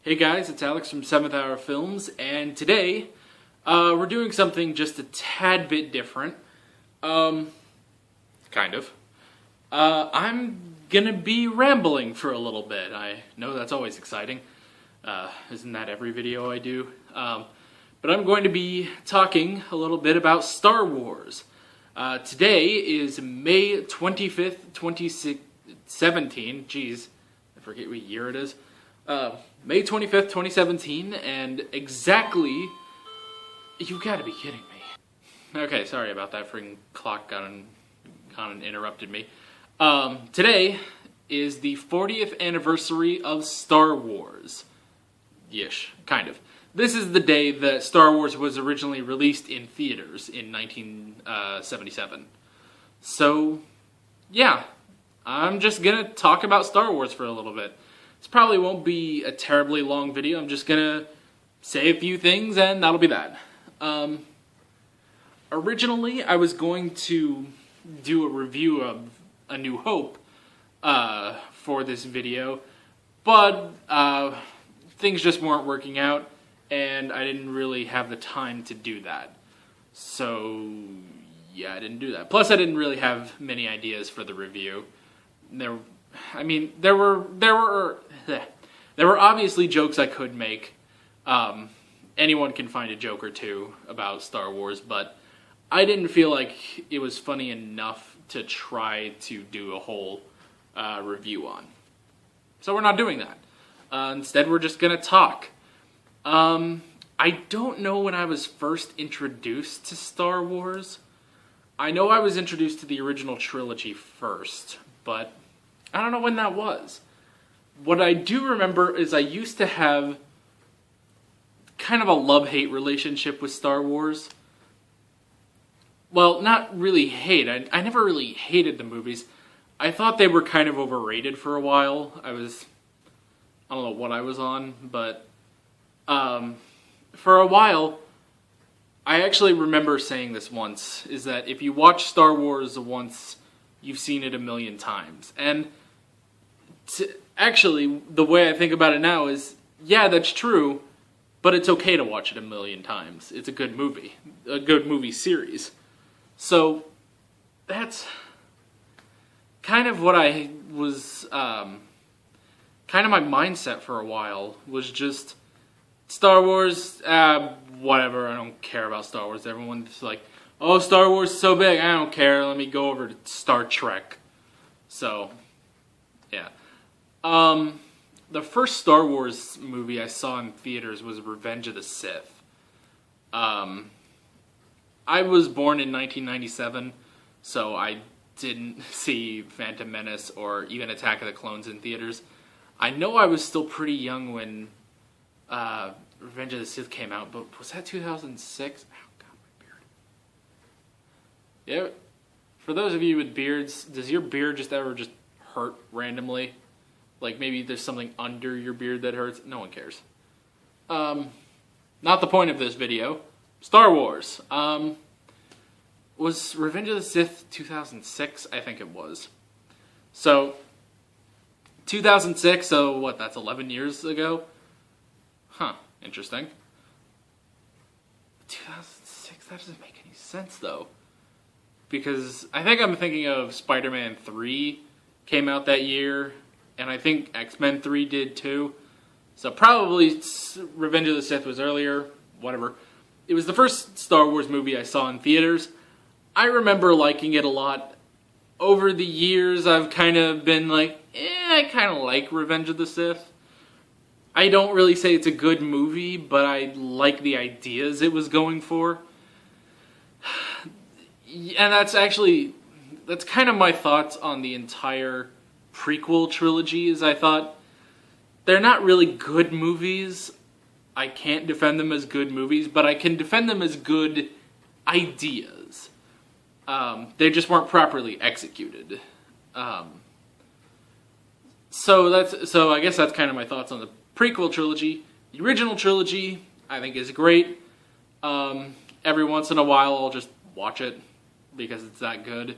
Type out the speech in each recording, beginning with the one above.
Hey guys, it's Alex from 7th Hour Films, and today we're doing something just a tad bit different. Kind of. I'm gonna be rambling for a little bit. I know that's always exciting. Isn't that every video I do? But I'm going to be talking a little bit about Star Wars. Today is May 25th, 2017. Jeez, I forget what year it is. May 25th, 2017, and exactly... You've got to be kidding me. Okay, sorry about that. Freaking clock got and interrupted me. Today is the 40th anniversary of Star Wars. Yish, kind of. This is the day that Star Wars was originally released in theaters in 1977. So, yeah, I'm just gonna talk about Star Wars for a little bit. This probably won't be a terribly long video. I'm just gonna say a few things and that'll be that. Originally, I was going to do a review of A New Hope for this video, but things just weren't working out and I didn't really have the time to do that. So, yeah, I didn't do that. Plus, I didn't really have many ideas for the review. There were obviously jokes I could make. Anyone can find a joke or two about Star Wars, but I didn't feel like it was funny enough to try to do a whole review on. So we're not doing that. Instead, we're just gonna talk. I don't know when I was first introduced to Star Wars. I know I was introduced to the original trilogy first, but I don't know when that was. What I do remember is I used to have kind of a love-hate relationship with Star Wars. Well, not really hate. I never really hated the movies. I thought they were kind of overrated for a while. I don't know what I was on, but for a while, I actually remember saying this once, is that if you watch Star Wars once, you've seen it a million times. And actually, the way I think about it now is, yeah, that's true, but it's okay to watch it a million times. It's a good movie series. So, that's kind of what I was, kind of my mindset for a while, was just, Star Wars, whatever, I don't care about Star Wars. Everyone's like, oh, Star Wars is so big, I don't care, let me go over to Star Trek. So, yeah. The first Star Wars movie I saw in theaters was Revenge of the Sith. I was born in 1997, so I didn't see Phantom Menace or even Attack of the Clones in theaters. I know I was still pretty young when Revenge of the Sith came out, but was that 2006? Oh, God, my beard. Yeah, for those of you with beards, does your beard just ever just hurt randomly? Like maybe there's something under your beard that hurts? No one cares. Not the point of this video. Star Wars. Was Revenge of the Sith 2006? I think it was. So, 2006, so what, that's 11 years ago? Huh, interesting. 2006, that doesn't make any sense though. Because I think I'm thinking of Spider-Man 3 came out that year, and I think X-Men 3 did too. So probably Revenge of the Sith was earlier, whatever. It was the first Star Wars movie I saw in theaters. I remember liking it a lot. Over the years, I've kind of been like, I kind of like Revenge of the Sith. I don't really say it's a good movie, but I like the ideas it was going for. And that's kind of my thoughts on the entire prequel trilogy, is I thought, they're not really good movies. I can't defend them as good movies, but I can defend them as good ideas. They just weren't properly executed. So I guess that's kind of my thoughts on the prequel trilogy. The original trilogy, I think, is great. Every once in a while, I'll just watch it because it's that good.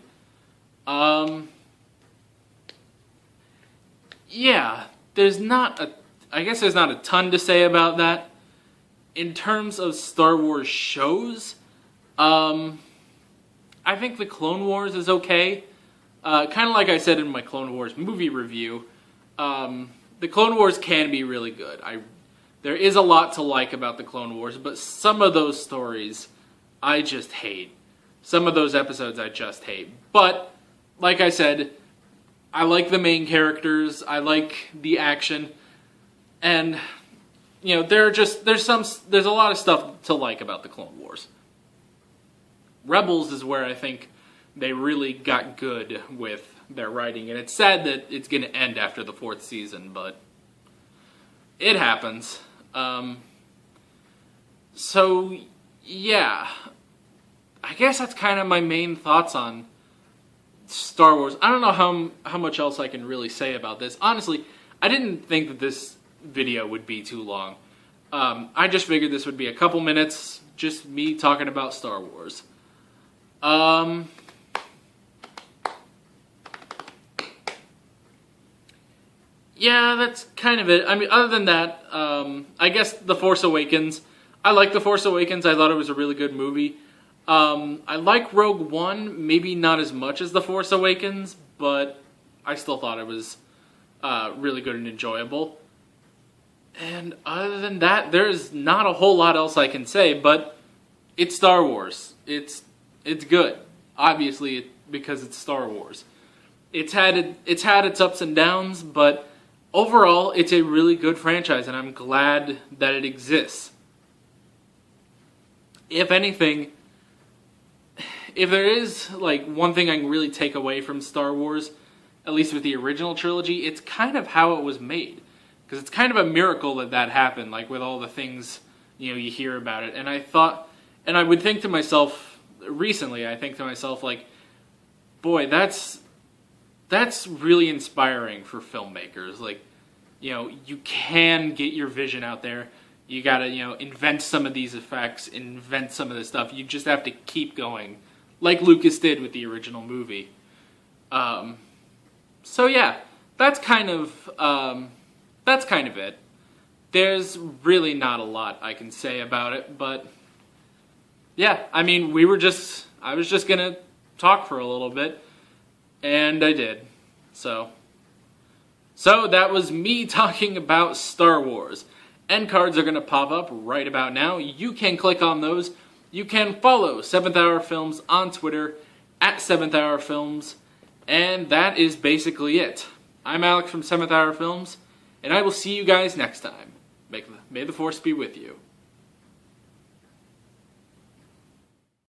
Yeah, there's not I guess there's not a ton to say about that. In terms of Star Wars shows, I think the Clone Wars is okay. Kind of like I said in my Clone Wars movie review, the Clone Wars can be really good. There is a lot to like about the Clone Wars, but some of those stories I just hate. Some of those episodes I just hate. But, like I said, I like the main characters, I like the action, and, you know, there's a lot of stuff to like about the Clone Wars. Rebels is where I think they really got good with their writing, and it's sad that it's going to end after the 4th season, but it happens. So, yeah, I guess that's kind of my main thoughts on Star Wars. I don't know how much else I can really say about this. Honestly, I didn't think that this video would be too long. I just figured this would be a couple minutes, just me talking about Star Wars. Yeah, that's kind of it. I mean, other than that, I guess The Force Awakens. I like The Force Awakens. I thought it was a really good movie. I like Rogue One, maybe not as much as The Force Awakens, but I still thought it was really good and enjoyable. And other than that, there's not a whole lot else I can say, but it's Star Wars. It's good. Obviously, because it's Star Wars. It's had its ups and downs, but overall, it's a really good franchise, and I'm glad that it exists. If anything, if there is like one thing I can really take away from Star Wars, at least with the original trilogy, it's kind of how it was made. Because it's kind of a miracle that happened, like with all the things, you hear about it. And I thought, and I would think to myself, recently, I think to myself, like, boy, that's really inspiring for filmmakers. Like, you can get your vision out there. You gotta, invent some of these effects, invent some of this stuff. You just have to keep going, like Lucas did with the original movie. So yeah, that's kind of it. There's really not a lot I can say about it, but yeah, I mean, I was just gonna talk for a little bit, and I did. So that was me talking about Star Wars. End cards are going to pop up right about now. You can click on those. You can follow 7th Hour Films on Twitter at 7th Hour Films. And that is basically it. I'm Alex from 7th Hour Films, and I will see you guys next time. May the Force be with you.